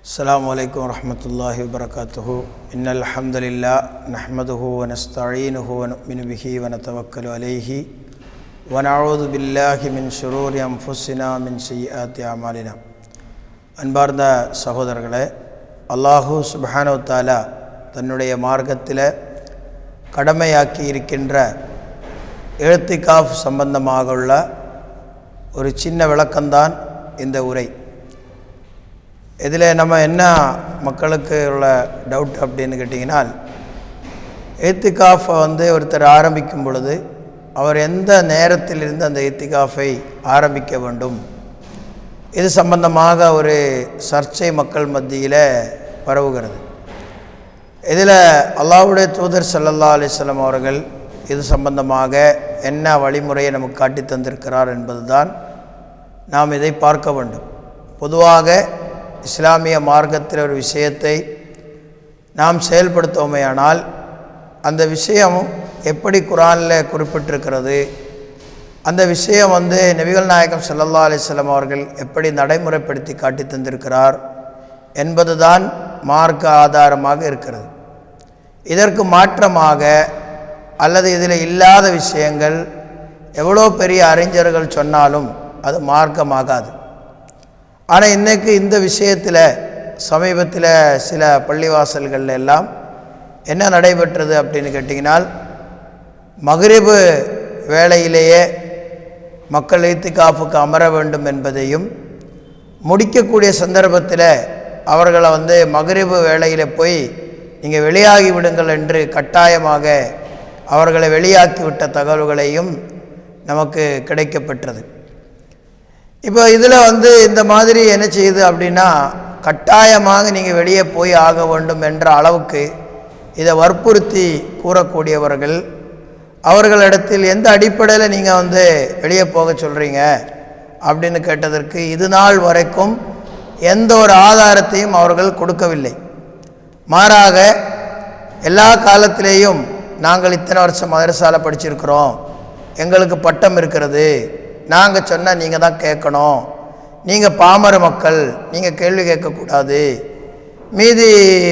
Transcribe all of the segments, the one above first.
السلام عليكم ورحمة الله وبركاته إن الحمد لله نحمده ونستعينه ونؤمن به ونتوكل عليه ونعوذ بالله من شرور أنفسنا من سيئات أعمالنا அன்பார்ந்த சகோதரர்களே, அல்லாஹு சுப்ஹானஹு வ தஆலா தன்னுடைய மார்க்கத்தில் கடமையாக்கி இருக்கின்ற இழ்திகாஃப் சம்பந்தமாக உள்ள ஒரு சின்ன விளக்கம்தான் இந்த உரை. இதில் நம்ம என்ன மக்களுக்கு உள்ள டவுட் அப்படின்னு கேட்டிங்கன்னா, இழ்திகாஃபை ஒருத்தர் ஆரம்பிக்கும் பொழுது அவர் எந்த நேரத்திலிருந்து அந்த இழ்திகாஃபை ஆரம்பிக்க வேண்டும், இது சம்பந்தமாக ஒரு சர்ச்சை மக்கள் மத்தியில் பரவுகிறது. இதில் அல்லாஹ்வுடைய தூதர் ஸல்லல்லாஹு அலைஹி வஸல்லம் அவர்கள் இது சம்பந்தமாக என்ன வழிமுறையை நமக்கு காட்டி தந்திருக்கிறார் என்பதுதான் நாம் இதை பார்க்க வேண்டும். பொதுவாக இஸ்லாமிய மார்க்கத்தில் ஒரு விஷயத்தை நாம் செயல்படுத்தோமேயானால் அந்த விஷயம் எப்படி குர்ஆனில் குறிப்பிட்டிருக்கிறது, அந்த விஷயம் நபிகள் நாயகம் ஸல்லல்லாஹு அலைஹி வஸல்லம் அவர்கள் எப்படி நடைமுறைப்படுத்தி காட்டி தந்திருக்கிறார் என்பதுதான் மார்க்க ஆதாரமாக இருக்கிறது. இதற்கு மாற்றமாக அல்லது இதில் இல்லாத விஷயங்கள் எவ்வளோ பெரிய அறிஞர்கள் சொன்னாலும் அது மார்க்கமாகாது. ஆனால் இன்றைக்கு இந்த விஷயத்தில் சமீபத்தில் சில பள்ளிவாசல்கள் எல்லாம் என்ன நடைபெற்றது அப்படின்னு கேட்டிங்கனால், மக்ரிபு வேளையிலேயே மக்கள் இழ்திகாஃபுக்கு அமர வேண்டும் என்பதையும், முடிக்கக்கூடிய சந்தர்ப்பத்தில் அவர்களை மக்ரிபு வேளையில் போய் நீங்கள் வெளியாகி விடுங்கள் என்று கட்டாயமாக அவர்களை வெளியாக்கிவிட்ட தகவல்களையும் நமக்கு கிடைக்கப்பெற்றது. இப்போ இதில் இந்த மாதிரி என்ன செய்யுது அப்படின்னா, கட்டாயமாக நீங்கள் வெளியே போய் ஆக வேண்டும் என்ற அளவுக்கு இதை வற்புறுத்தி கூறக்கூடியவர்கள், அவர்களிடத்தில் எந்த அடிப்படையில் நீங்கள் வெளியே போக சொல்கிறீங்க அப்படின்னு கேட்டதற்கு இது நாள் வரைக்கும் எந்த ஒரு ஆதாரத்தையும் அவர்கள் கொடுக்கவில்லை. மாறாக எல்லா காலத்திலேயும் நாங்கள் இத்தனை வருஷம் மதரசாவில் படிச்சிருக்கிறோம், எங்களுக்கு பட்டம் இருக்கிறது, நாங்கள் சொன்னால் நீங்கள் தான் கேட்கணும், நீங்கள் பாமர மக்கள், நீங்கள் கேள்வி கேட்கக்கூடாது, மீதி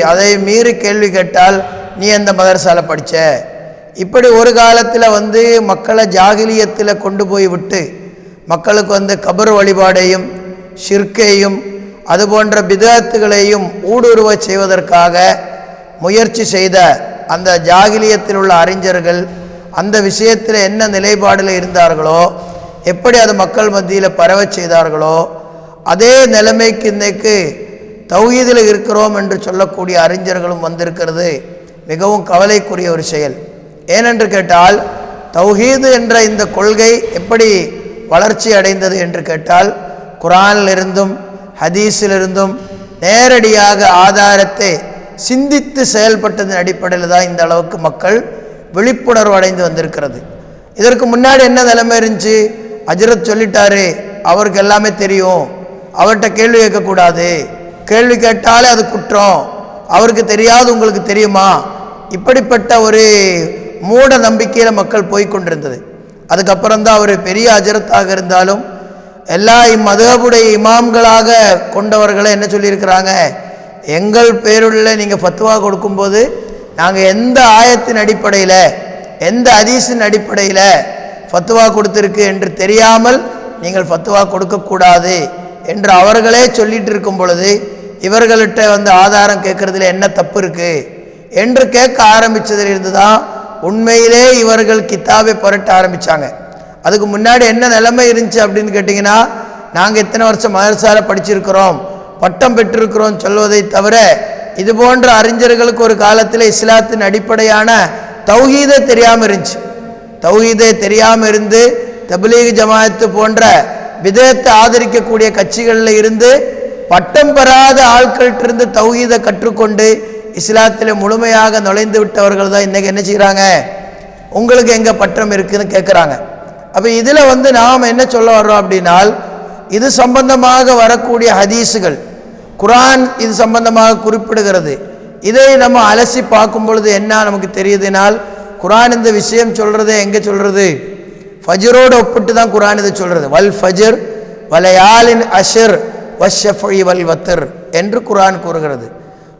அதை மீறி கேள்வி கேட்டால் நீ எந்த மதரசாவில் படித்த, இப்படி ஒரு காலத்தில் மக்களை ஜாகிலியத்தில் கொண்டு போய் விட்டு மக்களுக்கு கபர் வழிபாடையும் ஷிர்கையும் அதுபோன்ற பிதஅத்துகளையும் ஊடுருவ செய்வதற்காக முயற்சி செய்த அந்த ஜாகிலியத்தில் உள்ள அறிஞர்கள் அந்த விஷயத்தில் என்ன நிலைப்பாடில் இருந்தார்களோ, எப்படி அது மக்கள் மத்தியில் பரவ செய்தார்களோ, அதே நிலைமைக்கு இன்றைக்கு தௌஹீதில் இருக்கிறோம் என்று சொல்லக்கூடிய அறிஞர்களும் வந்திருக்கிறது மிகவும் கவலைக்குரிய ஒரு செயல். ஏனென்று கேட்டால், தௌஹீது என்ற இந்த கொள்கை எப்படி வளர்ச்சி அடைந்தது என்று கேட்டால், குர்ஆனிலிருந்தும் ஹதீஸிலிருந்தும் நேரடியாக ஆதாரத்தை சிந்தித்து செயல்பட்டதன் அடிப்படையில் தான் இந்த அளவுக்கு மக்கள் விழிப்புணர்வு அடைந்து வந்திருக்கிறது. இதற்கு முன்னாடி என்ன நிலைமை இருந்துச்சு, ஹஜ்ரத் சொல்லிட்டாரு, அவருக்கு எல்லாமே தெரியும், அவர்கிட்ட கேள்வி கேட்கக்கூடாது, கேள்வி கேட்டாலே அது குற்றம், அவருக்கு தெரியாது உங்களுக்கு தெரியுமா, இப்படிப்பட்ட ஒரு மூட நம்பிக்கையில் மக்கள் போய்கொண்டிருந்தது. அதுக்கப்புறம் தான் அவர் பெரிய ஹஜ்ரத்தாக இருந்தாலும் எல்லா மதுஹபுடைய இமாம்களாக கொண்டவர்களை என்ன சொல்லியிருக்கிறாங்க, எங்கள் பேருள்ள நீங்கள் ஃபத்வா கொடுக்கும்போது நாங்கள் எந்த ஆயத்தின் அடிப்படையில் எந்த ஹதீஸின் அடிப்படையில் ஃபத்வா கொடுத்துருக்கு என்று தெரியாமல் நீங்கள் ஃபத்வா கொடுக்கக்கூடாது என்று அவர்களே சொல்லிட்டு இருக்கும் பொழுது இவர்கள்ட்ட ஆதாரம் கேட்குறதுல என்ன தப்பு இருக்குது என்று கேட்க ஆரம்பித்ததிலிருந்து தான் உண்மையிலே இவர்கள் கித்தாபை புரட்ட ஆரம்பித்தாங்க. அதுக்கு முன்னாடி என்ன நிலைமை இருந்துச்சு அப்படின்னு கேட்டிங்கன்னா, நாங்கள் இத்தனை வருஷம் மதரசாவில் படிச்சிருக்கிறோம், பட்டம் பெற்றிருக்கிறோம் சொல்வதை தவிர இது போன்ற அறிஞர்களுக்கு ஒரு காலத்தில் இஸ்லாத்தின் அடிப்படையான தௌஹீதே தெரியாமல் இருந்துச்சு. தௌஹீதே தெரியாமல் இருந்து தப்லீக் ஜமாஅத்து போன்ற பிதஅத்தை ஆதரிக்கக்கூடிய கட்சிகளில் இருந்து பட்டம் பெறாத ஆட்கள்கிட்ட தௌஹீதை கற்றுக்கொண்டு இஸ்லாத்தில் முழுமையாக நுழைந்து விட்டவர்கள் தான் இன்றைக்கி என்ன செய்கிறாங்க, உங்களுக்கு எங்கே பட்டம் இருக்குதுன்னு கேட்குறாங்க. அப்போ இதில் நாம் என்ன சொல்ல வர்றோம் அப்படின்னால், இது சம்பந்தமாக வரக்கூடிய ஹதீஸுகள், குர்ஆன் இது சம்பந்தமாக குறிப்பிடுகிறது. இதை நம்ம அலசி பார்க்கும் பொழுது என்ன நமக்கு தெரியுதுனால், குர்ஆன் இந்த விஷயம் சொல்கிறது எங்கே சொல்கிறது, ஃபஜ்ரோடு ஒப்பிட்டு தான் குர்ஆன் இதை சொல்கிறது. வல் ஃபஜ்ர் வலயாலின் அஷ்ர் வஷ்ஷஃபி வல் வத்ர் என்று குர்ஆன் கூறுகிறது.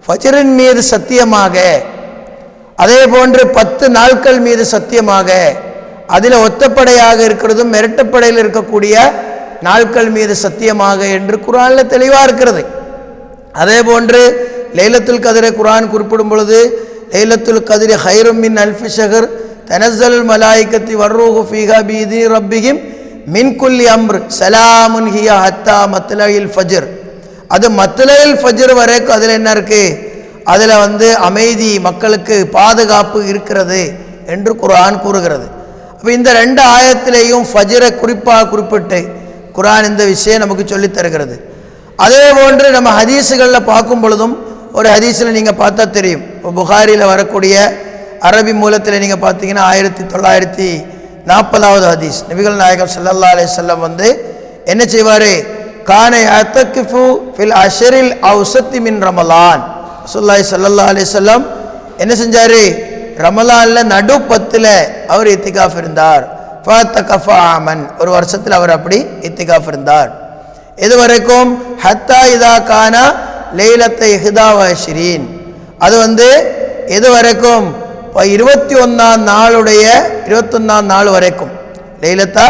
ஃபஜ்ரின் மீது சத்தியமாக, அதே போன்று 10 நாட்கள் மீது சத்தியமாக, அதில் ஒத்தப்படையாக இருக்கிறதும் இரட்டப்படையில் இருக்கக்கூடிய நாட்கள் மீது சத்தியமாக என்று குர்ஆனில் தெளிவாக இருக்கிறது. அதே போன்று லைலத்துல் கத்ரை குர்ஆன் குறிப்பிடும் பொழுது லைலத்துல் கத்ரி ஹைரும் மின் அல்ஃபி ஷஹர் தனஸ்ஸலுல் மலாயிகத்தி வர்ரூஹு ஃபீஹா பிஇذن ரப்பிஹிம் மின் குல்லி அம்ர் சலாமுன் ஹிய ஹத்தா மத்லஇல் ஃபஜ்ர். அது மத்லஇல் ஃபஜ்ர் வரைக்கும் அதில் என்ன இருக்கு? அதில் அமைதி, மக்களுக்கு பாதுகாப்பு இருக்கிறது என்று குர்ஆன் கூறுகிறது. அப்போ இந்த 2 ஆயத்திலேயும் ஃபஜ்ரை குறிப்பாக குறிப்பிட்டு குர்ஆன் இந்த விஷயம் நமக்கு சொல்லித் தருகிறது. அதே போன்று நம்ம ஹதீஸுகளில் பார்க்கும் பொழுதும் ஒரு ஹதீஸில் நீங்கள் பார்த்தா தெரியும். இப்போ புகாரியில் வரக்கூடிய அரபி மூலத்தில் நீங்கள் பார்த்தீங்கன்னா 1940வது ஹதீஸ். நபிகள் நாயகம் ஸல்லல்லாஹு அலைஹி வஸல்லம் என்ன செய்வார்? கான யஅதகிஃபு ஃபில் அஷ்ரில் அவ்ஸத்தி மின் ரமலான். ரசூலுல்லாஹி ஸல்லல்லாஹு அலைஹி வஸல்லம் என்ன செஞ்சார்? ரமலானில் நடு 10ல் அவர் இத்திகாஃப் இருந்தார். ஃபதகஃப ஆமன், ஒரு வருஷத்தில் அவர் அப்படி இத்திகாஃப் இருந்தார். இது வரைக்கும் ஹத்தா இதா கானா லைலத்தை 21, அது எது வரைக்கும்? 21ஆம் நாளுடைய 21ஆம் நாள் வரைக்கும் லைலத்தா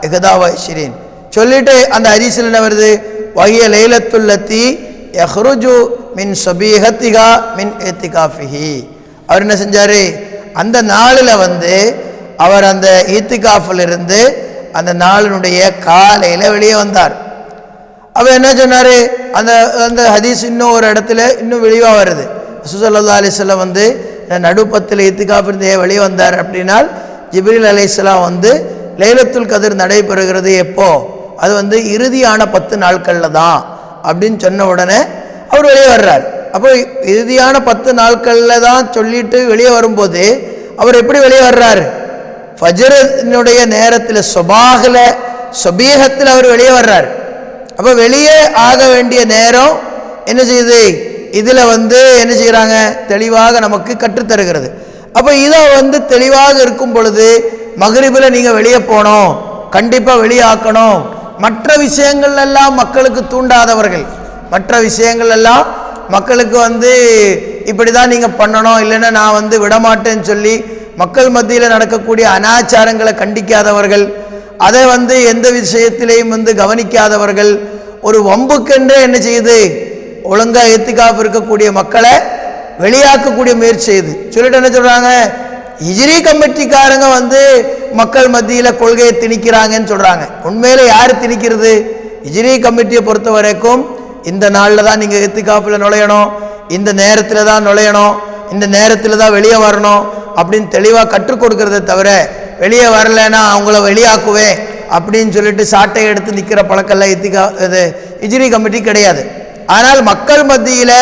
21 சொல்லிட்டு அந்த ஹதீஸில் என்ன வருது? வஹிய லைலத்துல்லதி யஹ்ருஜு மின் சபீஹத்திஹா மின் இத்திகாஃபிஹி. அவர் என்ன செஞ்சார்? அந்த நாளில் அவர் அந்த இத்திகாஃபில் இருந்து அந்த நாளினுடைய காலையில் வெளியே வந்தார். அவர் என்ன சொன்னார்? அந்த அந்த ஹதீஸ் இன்னும் ஒரு இடத்துல இன்னும் வெளிவாக வருது. ரசூல் ஸல்லல்லாஹு அலைஹி வஸல்லம் நடு 10ல் இத்திகாஃப் இருந்து வெளியே வந்தார் அப்படின்னால் ஜிப்ரீல் அலைஹிஸ்ஸலாம் லைலத்துல் கத்ர் நடைபெறுகிறது எப்போ? அது இறுதியான 10 நாட்களில் தான் அப்படின்னு சொன்ன உடனே அவர் வெளியே வர்றார். அப்போ இறுதியான 10 நாட்களில் தான் சொல்லிட்டு வெளியே வரும்போது அவர் எப்படி வெளியே வர்றார்? ஃபஜ்ரினுடைய நேரத்தில் சொபீகத்தில் அவர் வெளியே வர்றார். அப்போ வெளியே ஆக வேண்டிய நேரம் என்ன செய்யுது? இதில் என்ன செய்கிறாங்க? தெளிவாக நமக்கு கற்றுத்தருகிறது. அப்போ இதை தெளிவாக இருக்கும் பொழுது மக்ரிபில் நீங்கள் வெளியே போகணும், கண்டிப்பாக வெளியாக்கணும். மற்ற விஷயங்கள் எல்லாம் மக்களுக்கு தூண்டாதவர்கள், மற்ற விஷயங்கள் எல்லாம் மக்களுக்கு இப்படி தான் நீங்கள் பண்ணணும், இல்லைன்னா நான் விடமாட்டேன்னு சொல்லி மக்கள் மத்தியில் நடக்கக்கூடிய அனாச்சாரங்களை கண்டிக்காதவர்கள், அதை எந்த விஷயத்திலையும் கவனிக்காதவர்கள், ஒரு வம்புக்கென்றே என்ன செய்யுது? ஒழுங்கா இத்திகாஃப் இருக்கக்கூடிய மக்களை வெளியாக்கக்கூடிய முயற்சி செய்யுது. சொல்லிட்டு என்ன சொல்றாங்க? ஹிஜ்ரி கமிட்டிக்காரங்க மக்கள் மத்தியில் கொள்கையை திணிக்கிறாங்கன்னு சொல்றாங்க. உண்மையில யார் திணிக்கிறது? ஹிஜ்ரி கமிட்டியை பொறுத்த வரைக்கும் இந்த நாளில் தான் நீங்கள் இத்திகாஃபில் நுழையணும், இந்த நேரத்தில் தான் நுழையணும், இந்த நேரத்தில் தான் வெளியே வரணும் அப்படின்னு தெளிவாக கற்றுக் கொடுக்கறதை தவிர வெளியே வரலைன்னா அவங்கள வெளியாக்குவேன் அப்படின்னு சொல்லிட்டு சாட்டை எடுத்து நிற்கிற பழக்கெல்லாம் இது ஹிஜ்ரி கமிட்டி கிடையாது. ஆனால் மக்கள் மத்தியில்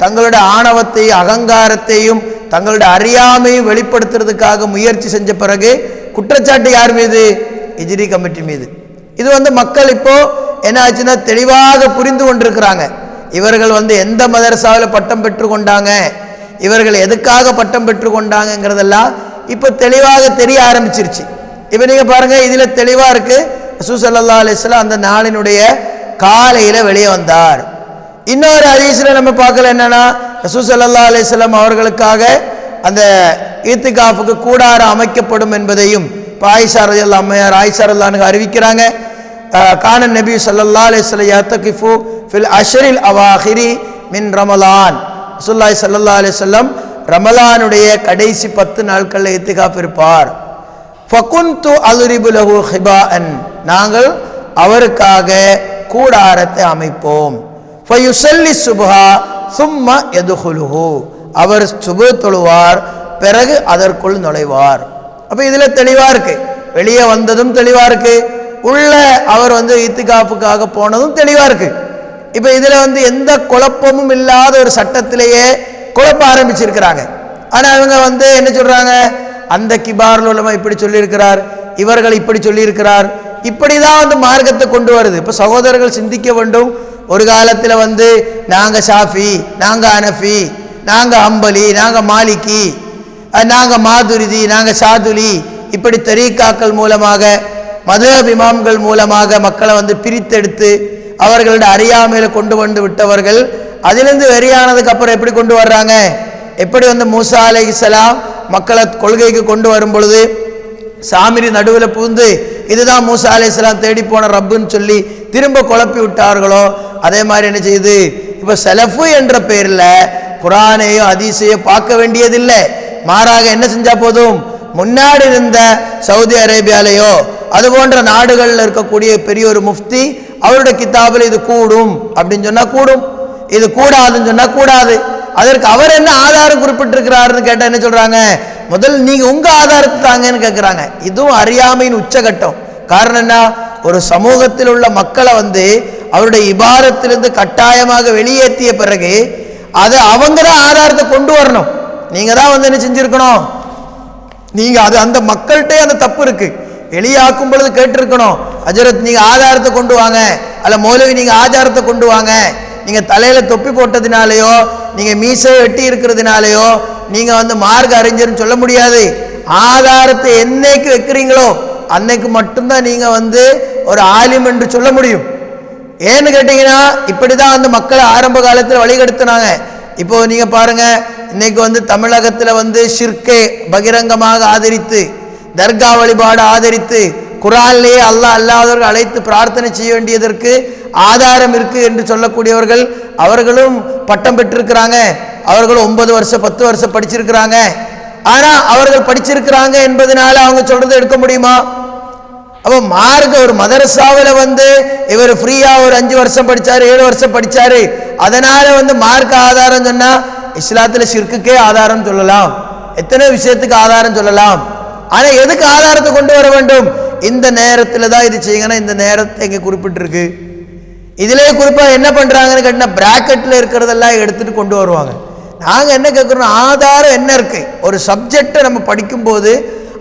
தங்களுடைய ஆணவத்தையும் அகங்காரத்தையும் தங்களுடைய அறியாமையும் வெளிப்படுத்துறதுக்காக முயற்சி செஞ்ச பிறகு குற்றச்சாட்டு யார் மீது? ஹிஜ்ரி கமிட்டி மீது. இது மக்கள் இப்போ என்ன ஆச்சுன்னா தெளிவாக புரிந்து கொண்டிருக்கிறாங்க. இவர்கள் எந்த மதரசாவில் பட்டம் பெற்று கொண்டாங்க, இவர்கள் எதுக்காக பட்டம் பெற்று கொண்டாங்கிறதெல்லாம் இப்போ தெளிவாக தெரிய ஆரம்பிச்சிருச்சு. இப்போ நீங்கள் பாருங்கள், இதில் தெளிவாக இருக்குது. ரசூல் ஸல்லல்லாஹு அலைஹி வஸல்லம் அந்த நாளினுடைய காலையில் வெளியே வந்தார். இன்னொரு ஹதீஸில் நம்ம பார்க்கல என்னன்னா, ரசூல் ஸல்லல்லாஹு அலைஹி வஸல்லம் அவர்களுக்காக அந்த இத்திகாஃபுக்கு கூடாரம் அமைக்கப்படும் என்பதையும் ஆயிஷா ரலியல்லாஹு அன்ஹா ஆயிஷா ரலியல்லாஹு அன்ஹா அறிவிக்கிறாங்க. கான நபி ஸல்லல்லாஹு அலைஹி வஸல்லம் யத்தகிஃபு ஃபில் அஷ்ரில் அவாஹிரி மின் ரமலான். ரசூலுல்லாஹி ஸல்லல்லாஹு அலைஹி வஸல்லம் ரமலானுடைய கடைசி 10 நாட்களில் இத்திகாஃப் இருப்பார். ஃபகுன்து அல்ரிபு லஹு ஹிபாஅன், நாங்கள் அவருக்காக கூடாரத்தை அமைப்போம். ஃபயுஸல்லி சுப்ஹா சும்ம யதுகுலுஹு, அவர் சுபஹ் தொழுவார், பிறகு அதற்குள் நுழைவார். அப்போ இதில் தெளிவாக இருக்கு, வெளியே வந்ததும் தெளிவாக இருக்கு, உள்ள அவர் இத்திகாஃபுக்காக போனதும் தெளிவாக இருக்கு. இப்போ இதில் எந்த குழப்பமும் இல்லாத ஒரு சட்டத்திலேயே குழப்ப ஆரம்பிச்சிருக்கிறாங்க. ஆனால் இவங்க என்ன சொல்றாங்க? அந்த கிபார் உலமா இப்படி சொல்லியிருக்கிறார், இவர்கள் இப்படி சொல்லியிருக்கிறார், இப்படி தான் மார்க்கத்தை கொண்டு வருது. இப்போ சகோதரர்கள் சிந்திக்க வேண்டும். ஒரு காலத்தில் நாங்கள் ஷாஃபி, நாங்கள் அனஃபி, நாங்கள் ஹம்பலி, நாங்கள் மாலிகி, நாங்கள் மாதுரிதி, நாங்கள் ஷாதுலி, இப்படி தரீக்காக்கள் மூலமாக மதுஹப் இமாம்கள் மூலமாக மக்களை பிரித்தெடுத்து அவர்களுடைய அறியாமையில கொண்டு வந்து விட்டவர்கள் அதிலிருந்து வெறியானதுக்கு அப்புறம் எப்படி கொண்டு வர்றாங்க? எப்படி வந்து மூசா அலைஹிஸ்ஸலாம் மக்களை கொள்கைக்கு கொண்டு வரும் பொழுது சாமிரி நடுவில் பூந்து இதுதான் மூசா அலைஹிஸ்ஸலாம் தேடி போன ரப்புன்னு சொல்லி திரும்ப குழப்பி விட்டார்களோ, அதே மாதிரி என்ன செய்யுது? இப்போ சலஃபு என்ற பேரில் குரானையோ ஹதீஸையோ பார்க்க வேண்டியதில்லை. மாறாக என்ன செஞ்சா போதும்? முன்னாடி இருந்த சவுதி அரேபியாலேயோ அது போன்ற நாடுகளில் இருக்கக்கூடிய பெரிய ஒரு முஃப்தி அவருடைய கிதாபில் இது கூடும் அப்படின்னு சொன்னால் கூடும், இது கூடாதுன்னு சொன்னால் கூடாது. அதற்கு அவர் என்ன ஆதாரம் குறிப்பிட்டிருக்கிறாருன்னு கேட்டால் என்ன சொல்கிறாங்க? முதல் நீங்கள் உங்கள் ஆதாரத்தை தாங்கன்னு கேட்குறாங்க. இதுவும் அறியாமையின் உச்சகட்டம். காரணம் என்ன? ஒரு சமூகத்தில் உள்ள மக்களை வந்து அவருடைய இபாரத்திலிருந்து கட்டாயமாக வெளியேற்றிய பிறகு அதை அவங்க தான் ஆதாரத்தை கொண்டு வரணும். நீங்கள் தான் வந்து என்ன செஞ்சுருக்கணும்? நீங்கள் அது அந்த மக்கள்கிட்டே அந்த தப்பு இருக்குது. வெளியாக்கும் பொழுது கேட்டிருக்கணும், ஹஜ்ரத் நீங்கள் ஆதாரத்தை கொண்டு வாங்க, அல்ல மௌலவி நீங்கள் ஆதாரத்தை கொண்டு வாங்க. நீங்கள் தலையில் தொப்பி போட்டதுனாலேயோ நீங்கள் மீசை வெட்டி இருக்கிறதுனாலையோ நீங்கள் வந்து மார்க்க அறிஞர்னு சொல்ல முடியாது. ஆதாரத்தை என்னைக்கு வைக்கிறீங்களோ அன்னைக்கு மட்டும்தான் நீங்கள் வந்து ஒரு ஆலிம் என்று சொல்ல முடியும். ஏன்னு கேட்டிங்கன்னா இப்படி தான் வந்து மக்களை ஆரம்ப காலத்தில் வழிகெடுத்தினாங்க. இப்போது நீங்கள் பாருங்கள், இன்னைக்கு வந்து தமிழகத்தில் வந்து ஷிர்கை பகிரங்கமாக ஆதரித்து, தர்கா வழிபாடு ஆதரித்து, குரான்லேயே அல்லாஹ் அல்லாதவர்கள் அழைத்து பிரார்த்தனை செய்ய வேண்டியதற்கு ஆதாரம் இருக்குது என்று சொல்லக்கூடியவர்கள் அவர்களும் பட்டம் பெற்றிருக்கிறாங்க. அவர்களும் 9 வருஷம் 10 வருஷம் படிச்சிருக்கிறாங்க. ஆனால் அவர்கள் படிச்சிருக்கிறாங்க என்பதனால அவங்க சொல்றதை எடுக்க முடியுமா? அப்போ மார்க்க ஒரு மதரசாவில் வந்து இவர் ஃப்ரீயா ஒரு 5 வருஷம் படிச்சாரு, 7 வருஷம் படிச்சாரு, அதனால வந்து மார்க்க ஆதாரம் சொன்னா இஸ்லாத்தில் ஷிர்க்குக்கே ஆதாரம் சொல்லலாம், எத்தனை விஷயத்துக்கு ஆதாரம் சொல்லலாம். ஆனால் எதுக்கு ஆதாரத்தை கொண்டு வர வேண்டும்? இந்த நேரத்தில் தான் இது செய்யுங்கன்னா இந்த நேரத்தை இங்கே குறிப்பிட்டிருக்கு. இதிலே குறிப்பாக என்ன பண்ணுறாங்கன்னு கேட்டால் பிராக்கெட்டில் இருக்கிறதெல்லாம் எடுத்துகிட்டு கொண்டு வருவாங்க. நாங்கள் என்ன கேட்குறோம்? ஆதாரம் என்ன இருக்குது? ஒரு சப்ஜெக்டை நம்ம படிக்கும்போது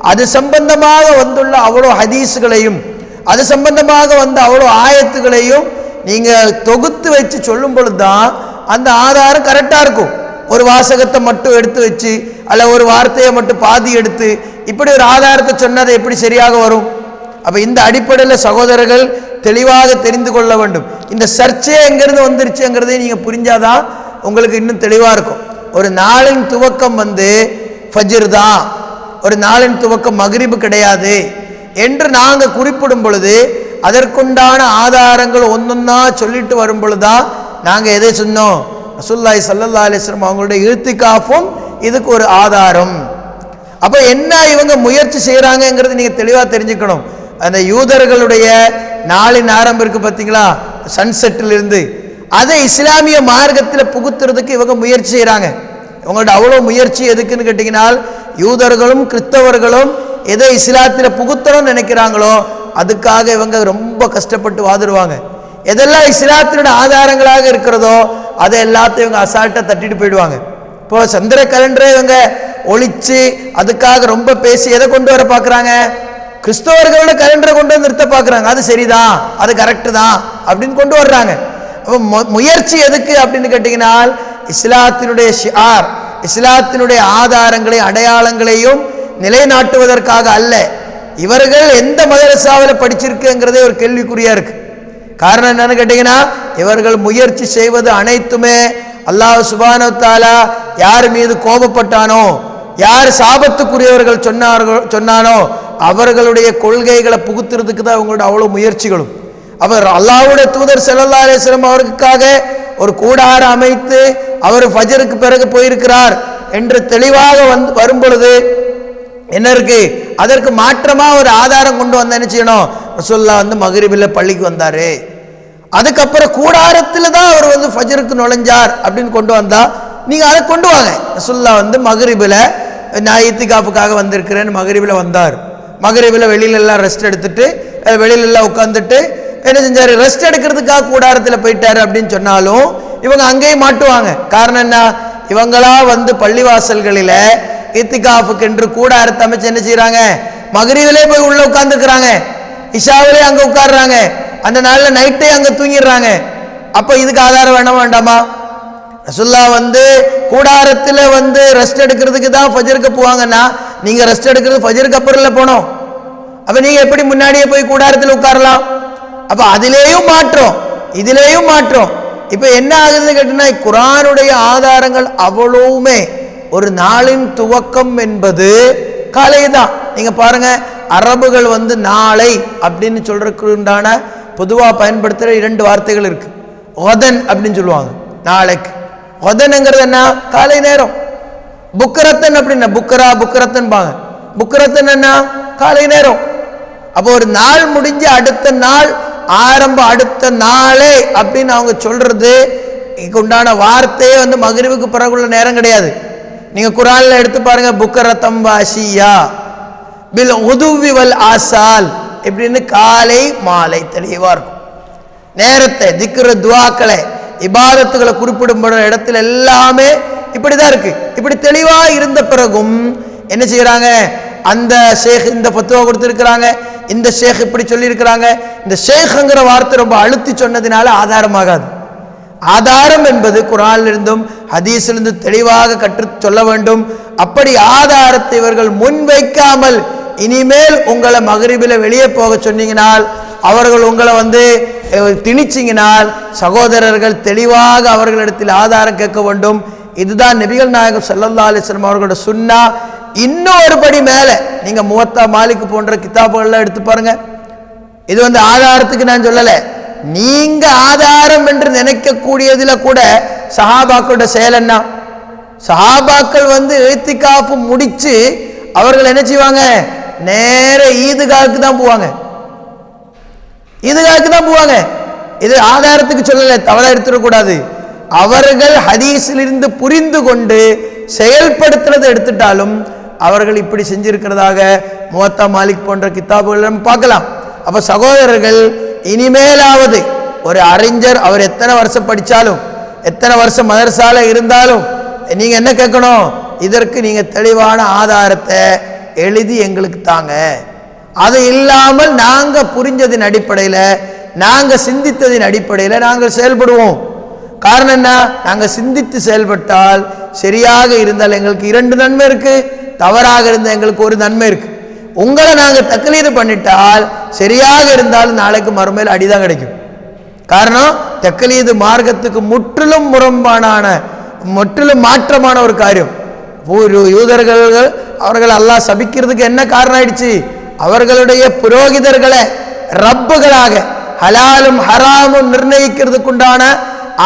அது சம்பந்தமாக வந்துள்ள அவ்வளோ ஹதீஸுகளையும் அது சம்பந்தமாக வந்த அவ்வளோ ஆயத்துகளையும் நீங்கள் தொகுத்து வச்சு சொல்லும் பொழுது தான் அந்த ஆதாரம் கரெக்டாக இருக்கும். ஒரு வாசகத்தை மட்டும் எடுத்து வச்சு அல்ல ஒரு வார்த்தையை மட்டும் பாதி எடுத்து இப்படி ஒரு ஆதாரத்தை சொன்னதை எப்படி சரியாக வரும்? அப்போ இந்த அடிப்படையில் சகோதரர்கள் தெளிவாக தெரிந்து கொள்ள வேண்டும். இந்த சர்ச்சை எங்கேருந்து வந்துருச்சுங்கிறதை நீங்கள் புரிஞ்சாதான் உங்களுக்கு இன்னும் தெளிவாக இருக்கும். ஒரு நாளின் துவக்கம் வந்து ஃபஜ்ர் தான், ஒரு நாளின் துவக்கம் மக்ரிபு கிடையாது என்று நாங்கள் குறிப்பிடும் பொழுது அதற்குண்டான ஆதாரங்கள் ஒன்றொன்னா சொல்லிட்டு வரும் பொழுதுதான் நாங்கள் எதை சொன்னோம்? ரசூலுல்லாஹி ஸல்லல்லாஹு அலைஹி வஸல்லம் அவங்களுடைய இழ்த்திகாஃபும் இதுக்கு ஒரு ஆதாரம். அப்போ என்ன இவங்க முயற்சி செய்கிறாங்கங்கிறது நீங்கள் தெளிவாக தெரிஞ்சுக்கணும். அந்த யூதர்களுடைய நாளின் ஆரம்பம் இருக்குது பார்த்தீங்களா, சன்செட்டிலிருந்து, அதை இஸ்லாமிய மார்க்கத்தில் புகுத்துறதுக்கு இவங்க முயற்சி செய்கிறாங்க. இவங்கள்ட்ட அவ்வளோ முயற்சி எதுக்குன்னு கேட்டிங்கன்னா, யூதர்களும் கிறிஸ்தவர்களும் எதை இஸ்லாத்தில் புகுத்தணும்னு நினைக்கிறாங்களோ அதுக்காக இவங்க ரொம்ப கஷ்டப்பட்டு வாதிடுவாங்க. எதெல்லாம் இஸ்லாத்தினுடைய ஆதாரங்களாக இருக்கிறதோ அதை எல்லாத்தையும் இவங்க அசால்ட்டாக தட்டிட்டு போயிடுவாங்க. இப்போ சந்திர கலண்டரை இவங்க ஒழிச்சு அதுக்காக ரொம்ப பேசி எதை கொண்டு வர பார்க்குறாங்க? கிறிஸ்தவர்களோட கலண்டரை கொண்டு வந்து நிறுத்த பார்க்குறாங்க. அது சரிதான், அது கரெக்டு தான் அப்படின்னு கொண்டு வர்றாங்க. அப்போ முயற்சி எதுக்கு அப்படின்னு கேட்டிங்கன்னா, இஸ்லாத்தினுடைய ஷிஆர், இஸ்லாத்தினுடைய ஆதாரங்களையும் அடையாளங்களையும் நிலைநாட்டுவதற்காக அல்ல. இவர்கள் எந்த மதரசாவில் படிச்சிருக்குங்கிறதே ஒரு கேள்விக்குறியா இருக்கு. காரணம் என்னன்னு கேட்டிங்கன்னா, இவர்கள் முயற்சி செய்வது அனைத்துமே அல்லாஹ் சுப்ஹானஹு வ தஆலா யார் மீது கோபப்பட்டானோ, யார் சாபத்துக்குரியவர்கள் சொன்னானோ அவர்களுடைய கொள்கைகளை புகுத்துறதுக்கு தான் அவங்களோட அவ்வளோ முயற்சிகளும். அவர் அல்லாஹ்வுடைய தூதர் ஸல்லல்லாஹு அலைஹி வஸல்லம் அவருக்காக ஒரு கூடாரம் அமைத்து அவர் ஃபஜருக்கு பிறகு போயிருக்கிறார் என்று தெளிவாக வரும் பொழுது என்ன இருக்கு? அதற்கு மாற்றமாக ஒரு ஆதாரம் கொண்டு வந்தா என்ன செய்யணும்? ரசூலுல்லாஹ் வந்து மக்ரிபில் பள்ளிக்கு வந்தார், அதுக்கப்புறம் கூடாரத்தில் தான் அவர் வந்து ஃபஜருக்கு நுழைஞ்சார் அப்படின்னு கொண்டு வந்தா நீங்கள் அதை கொண்டு வாங்க. ரசூலுல்லாஹ் வந்து மக்ரிபில் நான் இத்திகாஃபுக்காக வந்திருக்கிறேன்னு மக்ரிபில் வந்தார். மக்ரிபில் வெளியிலெல்லாம் ரெஸ்ட் எடுத்துட்டு வெளியிலெல்லாம் உட்காந்துட்டு என்ன செஞ்சார்? ரெஸ்ட் எடுக்கிறதுக்காக கூடாரத்தில் போயிட்டார் அப்படின்னு சொன்னாலும் இவங்க அங்கேயும் மாட்டுவாங்க. காரணம் என்ன? இவங்களா வந்து பள்ளிவாசல்களில் இத்திகாஃபுக்கு என்று கூடாரத்தை அமைச்சு என்ன செய்கிறாங்க? மக்ரிபிலே போய் உள்ள உட்காந்துக்கிறாங்க, இஷாவிலே அங்கே உட்காடுறாங்க, அந்த நாளில் நைட்டே அங்கே தூங்கிடுறாங்க. அப்போ இதுக்கு ஆதாரம் வேணாமா வேண்டாமா? ரசூலுல்லாஹ் வந்து கூடாரத்தில் வந்து ரெஸ்ட் எடுக்கிறதுக்கு தான் ஃபஜருக்கு போவாங்கன்னா நீங்கள் ரெஸ்ட் எடுக்கிறது ஃபஜருக்கு அப்புறம் போனோம். அப்போ நீங்கள் எப்படி முன்னாடியே போய் கூடாரத்தில் உட்காரலாம்? அப்போ அதிலேயும் மாற்றம் இதிலேயும் மாற்றம். இப்போ என்ன ஆகுதுன்னு கேட்டீங்கன்னா, குர்ஆனுடைய ஆதாரங்கள் அவ்வளவுமே ஒரு நாளின் துவக்கம் என்பது காலை தான். நீங்க பாருங்க, அரபுகள் நாளை அப்படின்னு சொல்றதுக்கு உண்டான பொதுவாக பயன்படுத்துகிற 2 வார்த்தைகள் இருக்கு. ஒதன் அப்படின்னு சொல்லுவாங்க நாளைக்கு. ஒதனுங்கிறது என்ன? காலை நேரம். புக்கரத்தன் அப்படின்னா புக்கரத்தன் பாங்க. புக்கரத்தன் என்ன? காலை நேரம். அப்போ ஒரு நாள் முடிஞ்சு அடுத்த நாள் ஆரம்பம், அடுத்த நாளே அப்படின்னு அவங்க சொல்றது உண்டான வார்த்தையே மக்ரிபுக்கு பிறகுள்ள நேரம் கிடையாது. நீங்க குர்ஆன்ல எடுத்து பாருங்க, புக்கரத்தம் வாஷியா பில் உதுவி வல் ஆசால் இப்படின்னு காலை மாலை தெளிவா இருக்கும். நேரத்தை திக்ர துஆக்களை இபாதத்துகளை குறிப்பிடும்பட இடத்துல எல்லாமே இப்படிதான் இருக்கு. இப்படி தெளிவா இருந்த பிறகும் என்ன செய்யறாங்க, அந்த ஷேக் இந்த ஃபத்வா கொடுத்திருக்கிறாங்க, இந்த ஷேக் இப்படி சொல்லி இருக்கிறாங்க. இந்த ஷேக்ங்கிற வார்த்தை ரொம்ப அழுத்தி சொன்னதினால ஆதாரமாகாது. ஆதாரம் என்பது குர்ஆனிலிருந்தும் ஹதீஸிலிருந்து தெளிவாக கற்று சொல்ல வேண்டும். அப்படி ஆதாரத்தை இவர்கள் முன்வைக்காமல் இனிமேல் உங்களை மக்ரிபில வெளியே போக சொன்னீங்கனால், அவர்கள் உங்களை திணிச்சிங்கினால், சகோதரர்கள் தெளிவாக அவர்களிடத்தில் ஆதாரம் கேட்க வேண்டும். இதுதான் நபிகள் நாயகம் ஸல்லல்லாஹு அலைஹி வஸல்லம் அவர்களோட சுன்னா. இன்னொரு படி மேலே நீங்க முவத்தா மாலிக் போன்ற கிதாபுகள்லாம் எடுத்து பாருங்க. இது ஆதாரத்துக்கு நான் சொல்லலை, நீங்க ஆதாரம் என்று நினைக்கக்கூடியதுல கூட சஹாபாக்களோட செயல் என்ன? சஹாபாக்கள் இத்திகாஃப் முடிச்சு அவர்கள் என்ன செய்வாங்க, நேர ஈதுகாவுக்கு தான் போவாங்க. ஈதுகாவுக்கு தான் போவாங்க. இது ஆதாரத்துக்கு சொல்லலை, தவறா எடுத்துடக்கூடாது. அவர்கள் ஹதீஸிலிருந்து புரிந்து கொண்டு செயல்படுத்துறதை எடுத்துட்டாலும் அவர்கள் இப்படி செஞ்சிருக்கிறதாக முவத்தா மாலிக் போன்ற கிதாபுகள் நம்ம பார்க்கலாம். அப்ப சகோதரர்கள், இனிமேலாவது ஒரு அறிஞர் அவர் எத்தனை வருஷம் படித்தாலும், எத்தனை வருஷம் மதரசால இருந்தாலும் நீங்க என்ன கேட்கணும், இதற்கு நீங்க தெளிவான ஆதாரத்தை எழுதி எங்களுக்கு தாங்க. அது இல்லாமல் நாங்க புரிஞ்சதின் அடிப்படையில், நாங்க சிந்தித்ததின் அடிப்படையில் நாங்கள் செயல்படுவோம். காரணம் என்ன, நாங்க சிந்தித்து செயல்பட்டால் சரியாக இருந்தால் எங்களுக்கு 2 நன்மை இருக்கு, தவறாக இருந்தால் எங்களுக்கு 1 நன்மை இருக்கு. உங்களை நாங்க தக்லீது பண்ணிட்டால் சரியாக இருந்தாலும் நாளைக்கு மறுமையில் அடிதான் கிடைக்கும். காரணம், தக்லீது மார்க்கத்துக்கு முற்றிலும் முரம்பான, முற்றிலும் மாற்றமான ஒரு காரியம். யூதர்கள் அவர்கள் அல்லாஹ் சபிக்கிறதுக்கு என்ன காரணம் ஆயிடுச்சு, அவர்களுடைய புரோகிதர்களை ரப்புகளாக ஹலாலும் ஹராமும் நிர்ணயிக்கிறதுக்குண்டான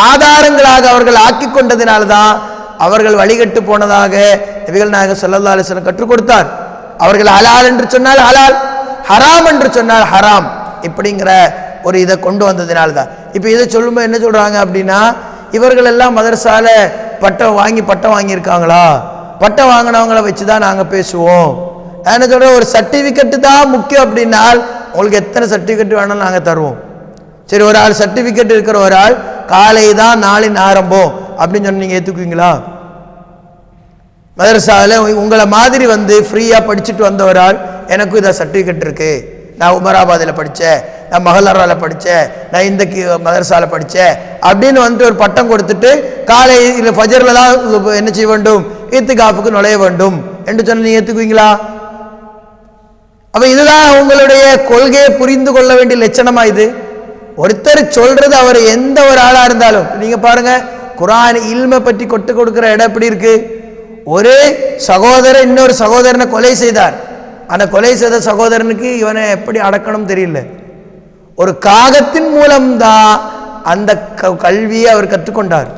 ஆதாரங்களாக அவர்கள் ஆக்கி கொண்டதினால்தான் அவர்கள் வழிகட்டு போனதாக நபிகள் நாயகம் ஸல்லல்லாஹு அலைஹி வஸல்லம் கற்றுக் கொடுத்தார். அவர்கள் ஹலால் என்று சொன்னால் ஹலால், ஹராம் என்று சொன்னால் ஹராம் இப்படிங்கிற ஒரு இதை கொண்டு வந்ததினால்தான். இப்போ இதை சொல்லும்போது என்ன சொல்றாங்க அப்படின்னா, இவர்கள் எல்லாம் மதரசால பட்டம் வாங்கியிருக்காங்களா, பட்டம் வாங்கினவங்களை வச்சு தான் நாங்கள் பேசுவோம். நான் என்ன சொல்கிறேன், ஒரு சர்டிஃபிகேட்டு தான் முக்கியம் அப்படின்னால் உங்களுக்கு எத்தனை சர்டிஃபிகேட் வேணாலும் நாங்கள் தருவோம். சரி, ஒரு ஆள் சர்டிஃபிகேட் இருக்கிற ஒரு ஆள் காலை தான் நாளின் ஆரம்பம் அப்படின்னு சொன்ன நீங்கள் ஏற்றுக்குவீங்களா? மதரசாவில் உங்களை மாதிரி ஃப்ரீயாக படிச்சுட்டு வந்த ஒரு ஆள், எனக்கும் இதை சர்டிஃபிகேட் இருக்குது, நான் உமராபாதில் படித்தேன், நான் மஹல்லாவில் படித்தேன், நான் இந்த மதரசாவில் படித்தேன் அப்படின்னு ஒரு பட்டம் கொடுத்துட்டு காலையில் ஃபஜரில் தான் என்ன செய்ய வேண்டும், இத்திகாஃபுக்கு நுழைய வேண்டும் என்று சொன்ன நீங்கள் ஏற்றுக்குவீங்களா? அப்போ இதுதான் உங்களுடைய கொள்கையை புரிந்து கொள்ள வேண்டிய லட்சணமா இது? ஒருத்தர் சொல்றது அவர் எந்த ஒரு ஆளாக இருந்தாலும், நீங்க பாருங்க குர்ஆன் இல்மை பற்றி கொட்டு கொடுக்குற இடம் எப்படி இருக்கு. ஒரு சகோதரன் இன்னொரு சகோதரனை கொலை செய்தார். அந்த கொலை செய்த சகோதரனுக்கு இவனை எப்படி அடக்கணும் தெரியல. ஒரு காகத்தின் மூலம்தான் அந்த கல்வியை அவர் கற்றுக்கொண்டார்.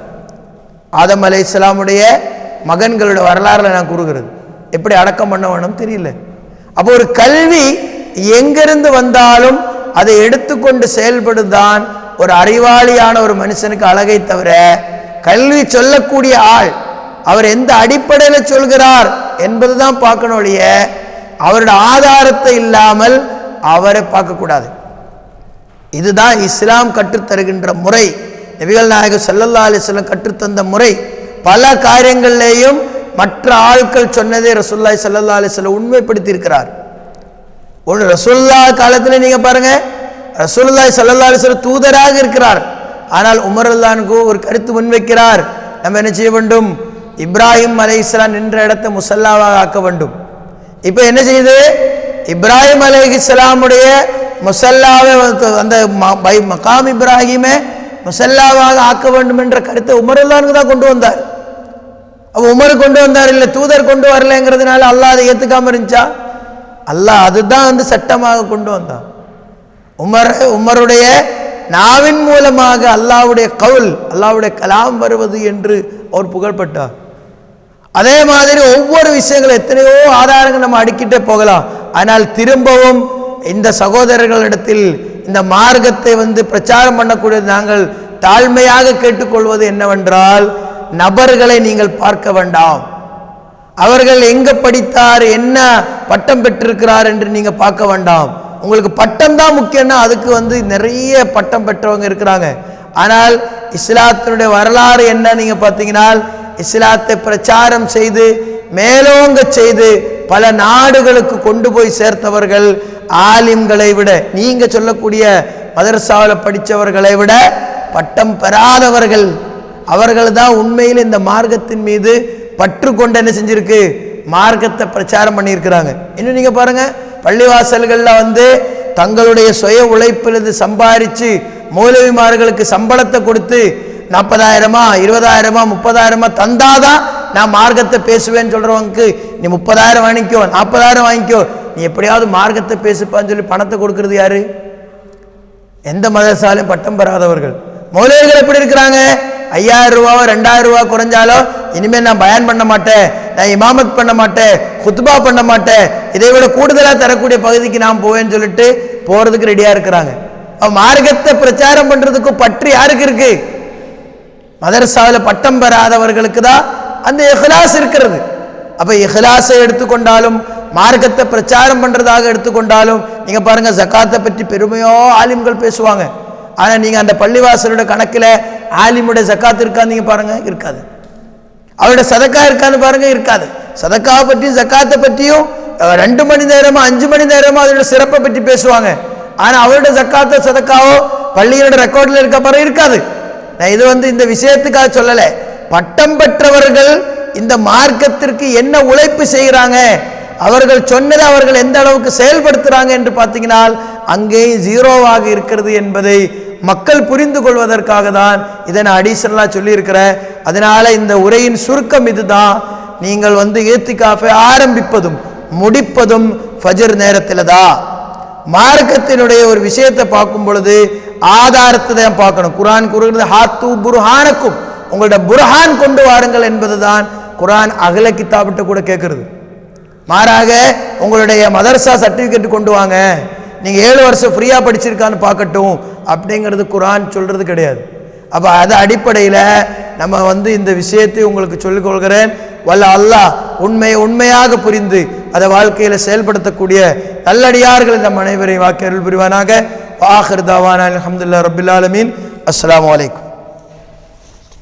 ஆதம் அலைஹிஸ்ஸலாமுடைய மகன்களுடைய வரலாறுல நான் கூறுகிறது, எப்படி அடக்கம் பண்ண வேணும் தெரியல. அப்போ ஒரு கல்வி எங்கிருந்து வந்தாலும் அதை எடுத்துக்கொண்டு செயல்படுதான் ஒரு அறிவாளியான ஒரு மனுஷனுக்கு அழகை தவிர, கல்வி சொல்லக்கூடிய ஆள் அவர் எந்த அடிப்படையில் சொல்கிறார் என்பதுதான் பார்க்கணும் ஒழிய அவருடைய ஆதாரத்தை இல்லாமல் அவரை பார்க்கக்கூடாது. இதுதான் இஸ்லாம் கற்றுத்தருகின்ற முறை. நபிகள் நாயகம் ஸல்லல்லாஹு அலைஹி வஸல்லம் கற்றுத்தந்த முறை. பல காரியங்களிலேயும் மற்ற ஆட்கள் சொன்னதை ரசூலுல்லாஹி ஸல்லல்லாஹு அலைஹி வஸல்லம் உண்மைப்படுத்தி இருக்கிறார். ஒன்று ரசூலுல்லாஹ் காலத்தில் நீங்க பாருங்க, ரசூலுல்லாஹி ஸல்லல்லாஹு அலைஹி வஸல்லம் தூதராக இருக்கிறார். ஆனால் உமர் ரலியல்லாஹு அன்ஹு ஒரு கருத்து முன்வைக்கிறார், நம்ம என்ன செய்ய வேண்டும், இப்ராஹிம் அலைஹிஸ்ஸலாம் நின்ற இடத்தை முஸல்லாவாக ஆக்க வேண்டும். இப்போ என்ன செய்யுது, இப்ராஹிம் அலைஹிஸ்ஸலாமுடைய முஸல்லாவை அந்த மகாம் இப்ராஹிமை முசல்லாவாக ஆக்க வேண்டும் என்ற கருத்தை உமருல்லானுக்கு தான் கொண்டு வந்தார். அப்போ உமர் கொண்டு வந்தார், இல்லை தூதர் கொண்டு வரலைங்கிறதுனால அல்லாஹ் அதை ஏற்றுக்காம இருந்துச்சா? அல்லாஹ் அதுதான் சட்டமாக கொண்டு வந்தான். உமருடைய நாவின் மூலமாக அல்லாஹ்வுடைய கவுல், அல்லாஹ்வுடைய கலாம் வருவது என்று அவர் புகழ்பட்டார். அதே மாதிரி ஒவ்வொரு விஷயங்கள் எத்தனையோ ஆதாரங்கள் நம்ம அடுக்கிட்டே போகலாம். ஆனால் திரும்பவும் இந்த சகோதரர்களிடத்தில் இந்த மார்க்கத்தை பிரச்சாரம் பண்ணக்கூடியது நாங்கள் தாழ்மையாக கேட்டுக்கொள்வது என்னவென்றால், நபர்களை நீங்கள் பார்க்க வேண்டாம். அவர்கள் எங்க படித்தார், என்ன பட்டம் பெற்றிருக்கிறார் என்று நீங்க பார்க்க வேண்டாம். உங்களுக்கு பட்டம் தான் முக்கியம்னா அதுக்கு நிறைய பட்டம் பெற்றவங்க இருக்கிறாங்க. ஆனால் இஸ்லாத்தினுடைய வரலாறு என்ன நீங்க பார்த்தீங்கன்னா, இஸ்லாத்தை பிரச்சாரம் செய்து மேலோங்க செய்து பல நாடுகளுக்கு கொண்டு போய் சேர்த்தவர்கள் ஆலிம்களை விட, நீங்க சொல்லக்கூடிய மதரசாவில் படித்தவர்களை விட பட்டம் பெறாதவர்கள் அவர்கள் தான் உண்மையில் இந்த மார்க்கத்தின் மீது பற்று கொண்டு என்ன செஞ்சிருக்கு, மார்க்கத்தை பிரச்சாரம் பண்ணியிருக்கிறாங்க. இன்னும் நீங்க பாருங்க, பள்ளிவாசல்கள்ல தங்களுடைய சுய உழைப்பிலிருந்து சம்பாரிச்சு மௌலவிமார்களுக்கு சம்பளத்தை கொடுத்து 40,000 20,000 30,000 தந்தாதான் நான் மார்க்கத்தை பேசுவேன்னு சொல்றவங்களுக்கு நீ 30,000 வாங்கிக்கோ 40,000 வாங்கிக்கோ, நீ எப்படியாவது மார்க்கத்தை பேசுப்பான்னு சொல்லி பணத்தை கொடுக்கறது யாரு? எந்த மதரசாலையும் பட்டம் பெறாதவர்கள். மௌலவிகள் எப்படி இருக்கிறாங்க? 5,000 ரூபாவோ 2,000 ரூபா குறைஞ்சாலும் இனிமேல் நான் பயான் பண்ண மாட்டேன், நான் இமாமத் பண்ண மாட்டேன், குத்பா பண்ண மாட்டேன், இதை விட கூடுதலாக தரக்கூடிய பகுதிக்கு நான் போவேன்னு சொல்லிட்டு போறதுக்கு ரெடியா இருக்கிறாங்க. மார்க்கத்தை பிரச்சாரம் பண்றதுக்கு பற்று யாருக்கு இருக்கு? மதரசாவில் பட்டம் பெறாதவர்களுக்கு தான் அந்த இஹ்லாஸ் இருக்கிறது. அப்ப இஹ்லாஸை எடுத்துக்கொண்டாலும் மார்க்கத்தை பிரச்சாரம் பண்றதாக எடுத்துக்கொண்டாலும் நீங்க பாருங்க, ஜகாத்தை பற்றி பெருமையோ ஆலிம்கள் பேசுவாங்க. ஆனா நீங்க அந்த பள்ளிவாசலோட கணக்கில் ஆலிமுடைய ஜகாத் இருக்கான்னு நீங்க பாருங்க, இருக்காது. அவருடைய சதக்கா இருக்கான்னு பாருங்க, இருக்காது. சதக்காவை பற்றியும் ஜகாத்தை பற்றியும் 2 மணி நேரமா 5 மணி நேரமா அதோட சிறப்பை பற்றி பேசுவாங்க. ஆனா அவருடைய ஜக்காத்தோ சதக்காவோ பள்ளியோட ரெக்கார்ட்ல இருக்க பாரு இருக்காது. நான் இது இந்த விஷயத்துக்காக சொல்லல. பட்டம் பெற்றவர்கள் இந்த மார்க்கத்திற்கு என்ன உழைப்பு செய்கிறாங்க, அவர்கள் சொன்னதை அவர்கள் எந்த அளவுக்கு செயல்படுத்துறாங்க என்று பார்த்தீங்கன்னா அங்கே ஜீரோவாக இருக்கிறது என்பதை மக்கள் புரிந்து கொள்வதற்காக தான் இதை நான் அடிஷனலா சொல்லி இருக்கிறேன். அதனால இந்த உரையின் சுருக்கம் இதுதான். நீங்கள் இத்திகாஃபை ஆரம்பிப்பதும் முடிப்பதும் ஃபஜர் நேரத்தில் தான். மார்க்கத்தினுடைய ஒரு விஷயத்தை பார்க்கும் பொழுது ஆதாரத்தை தான் பார்க்கணும். குர்ஆன் கூறுகிறது ஹாத்து புர்ஹானக்கும், உங்களோட புர்ஹான் கொண்டு வாருங்கள் என்பதுதான் குர்ஆன் அகல கிதாபிட்ட கூட கேட்கிறது. மாறாக உங்களுடைய மதரசா சர்டிபிகேட் கொண்டு வாங்க, நீங்க 7 வருஷம் ஃப்ரீயா படிச்சிருக்கான்னு பார்க்கட்டும் அப்படிங்கிறது குர்ஆன் சொல்றது கிடையாது. அப்ப அது அடிப்படையில் நம்ம இந்த விஷயத்தை உங்களுக்கு சொல்லிக் கொள்கிறேன். வல்ல அல்லாஹ் உண்மையாக புரிந்து அதை வாழ்க்கையில செயல்படுத்தக்கூடிய நல்லடியார்கள் நம் அனைவரையும் வாக்கி அருள் புரிவானாக. ஆகிர் தாவானா அல்ஹம்துலில்லாஹி ரப்பில் ஆலமீன். அஸ்ஸலாமு அலைக்கும்.